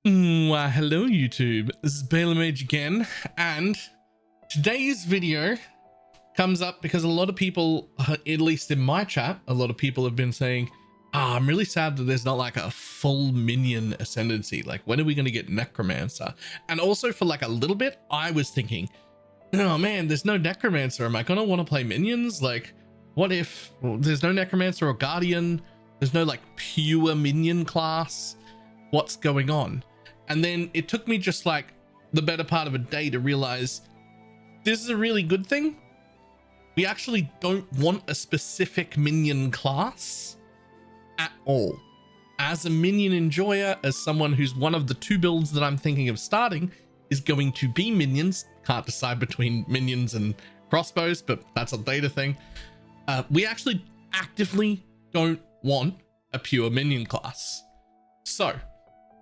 Why, hello YouTube, this is Mage again, and today's video comes up because a lot of people, at least in my chat, a lot of people have been saying, I'm really sad that there's not like a full minion ascendancy, like when are we going to get Necromancer? And also for like a little bit, I was thinking, oh man, there's no Necromancer, am I going to want to play minions? Like, what if there's no Necromancer or Guardian, there's no like pure minion class, what's going on? And then it took me just like the better part of a day to realize this is a really good thing. We actually don't want a specific minion class at all. As a minion enjoyer, as someone who's one of the two builds that I'm thinking of starting is going to be minions, can't decide between minions and crossbows, but that's a later thing. We actually actively don't want a pure minion class. So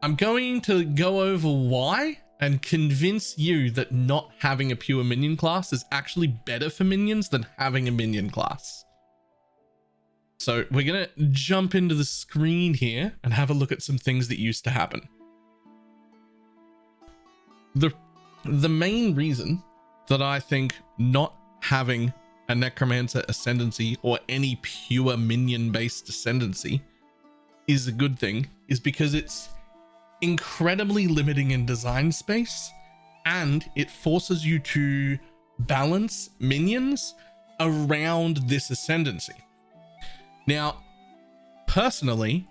I'm going to go over why and convince you that not having a pure minion class is actually better for minions than having a minion class. So we're going to jump into the screen here and have a look at some things that used to happen. The main reason that I think not having a Necromancer Ascendancy or any pure minion based Ascendancy is a good thing is because it's incredibly limiting in design space, and it forces you to balance minions around this ascendancy. Now, personally,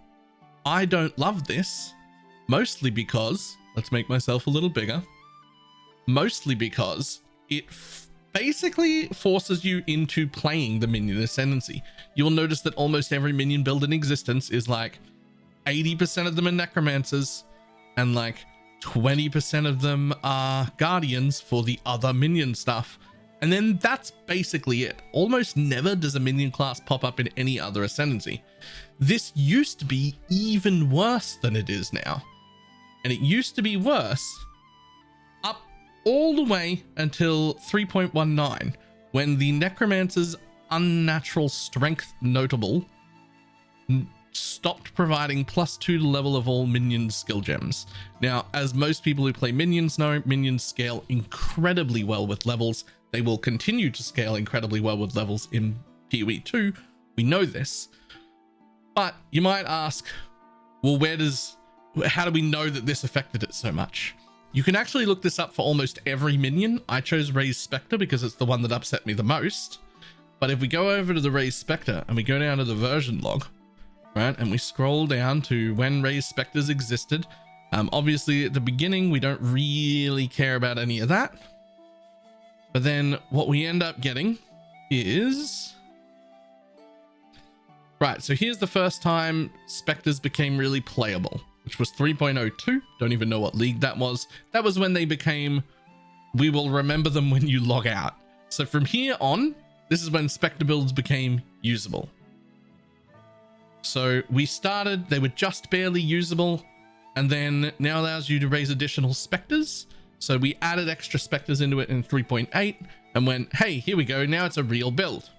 I don't love this, mostly because, let's make myself a little bigger, mostly because it basically forces you into playing the minion ascendancy. You'll notice that almost every minion build in existence is like 80% of them are Necromancers, and like 20% of them are Guardians for the other minion stuff. And then that's basically it. Almost never does a minion class pop up in any other ascendancy. This used to be even worse than it is now. And it used to be worse up all the way until 3.19, when the Necromancer's unnatural strength notable stopped providing +2 to level of all minion skill gems. Now, as most people who play minions know, minions scale incredibly well with levels. They will continue to scale incredibly well with levels in PoE 2. We know this. But you might ask, well, how do we know that this affected it so much? You can actually look this up for almost every minion. I chose Raised Spectre because it's the one that upset me the most. But if we go over to the Raised Spectre and we go down to the version log, right, and we scroll down to when Raised Spectres existed. Obviously at the beginning, we don't really care about any of that. But then what we end up getting is, right, so here's the first time Spectres became really playable, which was 3.02. Don't even know what league that was. That was when they became, we will remember them when you log out. So from here on, this is when Spectre builds became usable. So we started, they were just barely usable, and then now allows you to raise additional Spectres. So we added extra Spectres into it in 3.8 and went, hey, here we go, now it's a real build.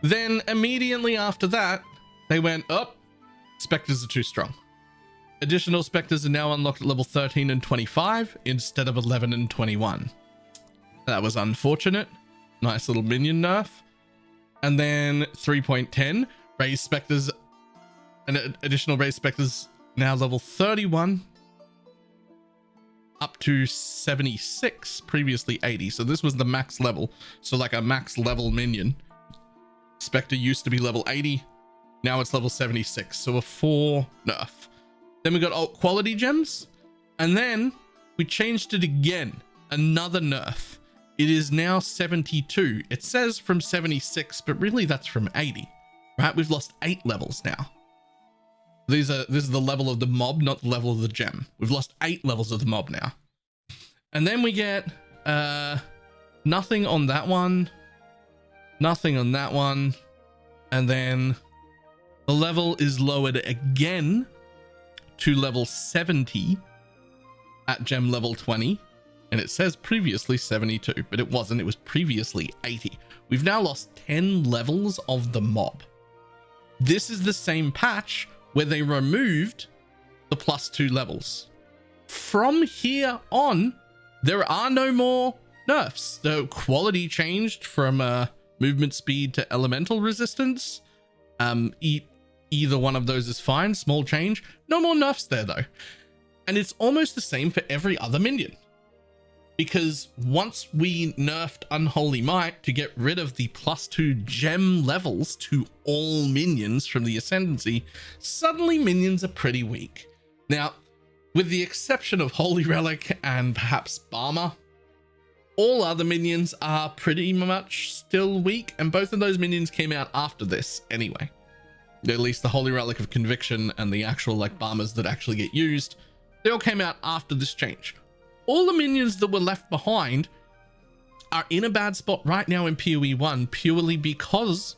Then immediately after that, they went, oh, Spectres are too strong. Additional Spectres are now unlocked at level 13 and 25 instead of 11 and 21. That was unfortunate. Nice little minion nerf. And then 3.10, Raised Spectres, and additional Raised Spectres now level 31 up to 76, previously 80. So this was the max level. So like a max level minion. Spectre used to be level 80. Now it's level 76. So a 4 nerf. Then we got alt quality gems. And then we changed it again. Another nerf. It is now 72. It says from 76, but really that's from 80, right? We've lost 8 levels now. This is the level of the mob, not the level of the gem. We've lost 8 levels of the mob now. And then we get nothing on that one, nothing on that one. And then the level is lowered again to level 70 at gem level 20. And it says previously 72, but it wasn't. It was previously 80. We've now lost 10 levels of the mob. This is the same patch where they removed the +2 levels. From here on, there are no more nerfs. The quality changed from movement speed to elemental resistance. Either one of those is fine, small change. No more nerfs there though. And it's almost the same for every other minion. Because once we nerfed Unholy Might to get rid of the +2 gem levels to all minions from the Ascendency, suddenly minions are pretty weak. Now, with the exception of Holy Relic and perhaps Barmer, all other minions are pretty much still weak, and both of those minions came out after this anyway. At least the Holy Relic of Conviction and the actual like Barmers that actually get used, they all came out after this change. All the minions that were left behind are in a bad spot right now in PoE 1 purely because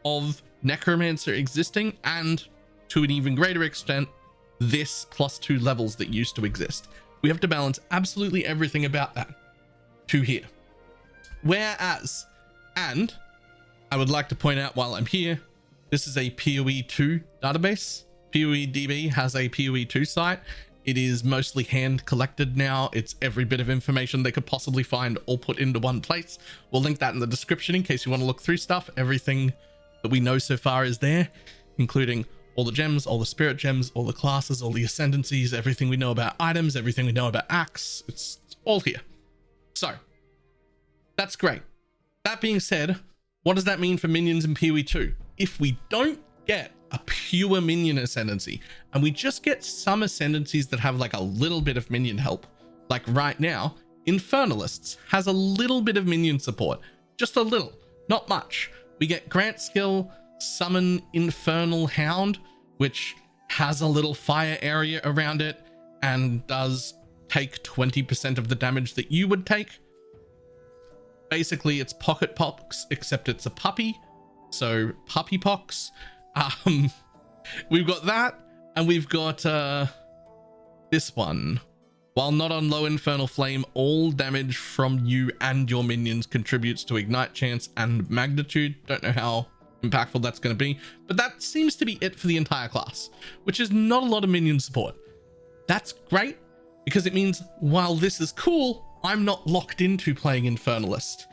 of Necromancer existing and, to an even greater extent, this +2 levels that used to exist. We have to balance absolutely everything about that to here. Whereas, and I would like to point out while I'm here, this is a PoE 2 database. PoEDB has a PoE 2 site. It is mostly hand collected now. It's every bit of information they could possibly find all put into one place. We'll link that in the description in case you want to look through stuff. Everything that we know so far is there, including all the gems, all the spirit gems, all the classes, all the ascendancies, everything we know about items, everything we know about acts. It's all here. So that's great. That being said, what does that mean for minions in PoE 2? If we don't get a pure minion ascendancy and we just get some ascendancies that have like a little bit of minion help, like right now Infernalists has a little bit of minion support, just a little, not much. We get grant skill, summon Infernal Hound, which has a little fire area around it and does take 20% of the damage that you would take. Basically it's Pocket Pox, except it's a puppy, so Puppy Pox. We've got that, and we've got this one. While not on low Infernal Flame, all damage from you and your minions contributes to ignite chance and magnitude. Don't know how impactful that's going to be, but that seems to be it for the entire class, which is not a lot of minion support. That's great, because it means while this is cool, I'm not locked into playing Infernalist.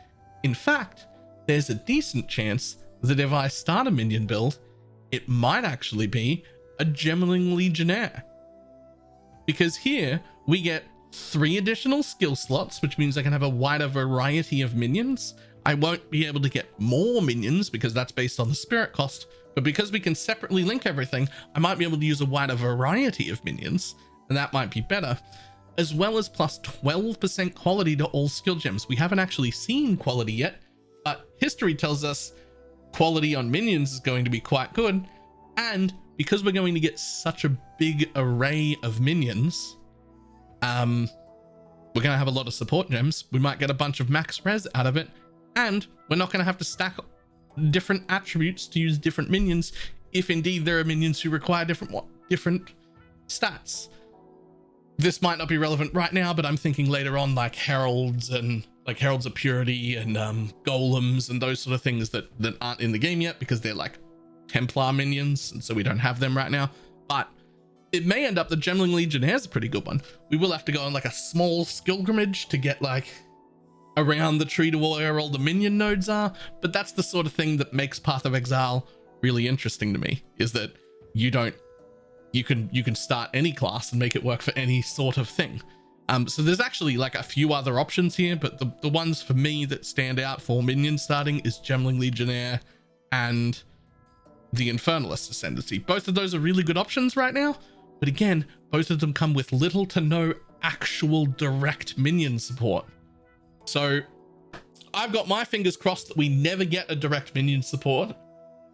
In fact, there's a decent chance that if I start a minion build, it might actually be a Gemling Legionnaire. Because here we get 3 additional skill slots, which means I can have a wider variety of minions. I won't be able to get more minions because that's based on the spirit cost, but because we can separately link everything, I might be able to use a wider variety of minions, and that might be better, as well as plus 12% quality to all skill gems. We haven't actually seen quality yet, but history tells us quality on minions is going to be quite good, and because we're going to get such a big array of minions, we're going to have a lot of support gems. We might get a bunch of max res out of it, and we're not going to have to stack different attributes to use different minions if indeed there are minions who require different stats. This might not be relevant right now, but I'm thinking later on, like heralds and like Heralds of Purity and golems and those sort of things that aren't in the game yet because they're like Templar minions, and so we don't have them right now. But it may end up that Gemling Legionnaire is a pretty good one. We will have to go on like a small skillgrimage to get like around the tree to where all the minion nodes are, but that's the sort of thing that makes Path of Exile really interesting to me, is that you can start any class and make it work for any sort of thing. So there's actually like a few other options here, but the ones for me that stand out for minion starting is Gemling Legionnaire and the Infernalist Ascendency. Both of those are really good options right now, but again, both of them come with little to no actual direct minion support. So I've got my fingers crossed that we never get a direct minion support,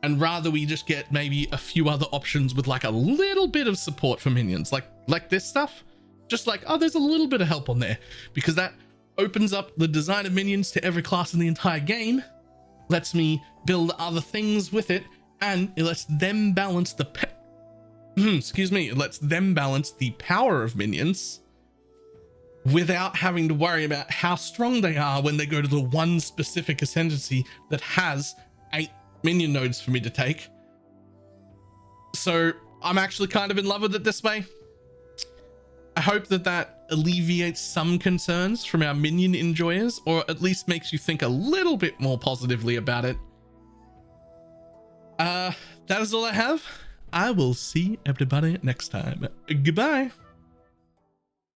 and rather we just get maybe a few other options with like a little bit of support for minions, like this stuff. Just like, oh, there's a little bit of help on there, because that opens up the design of minions to every class in the entire game, lets me build other things with it, and it lets them balance the it lets them balance the power of minions without having to worry about how strong they are when they go to the one specific ascendancy that has 8 minion nodes for me to take. So I'm actually kind of in love with it this way. hope that that alleviates some concerns from our Minion enjoyers, or at least makes you think a little bit more positively about it. That is all I have. I will see everybody next time. Goodbye.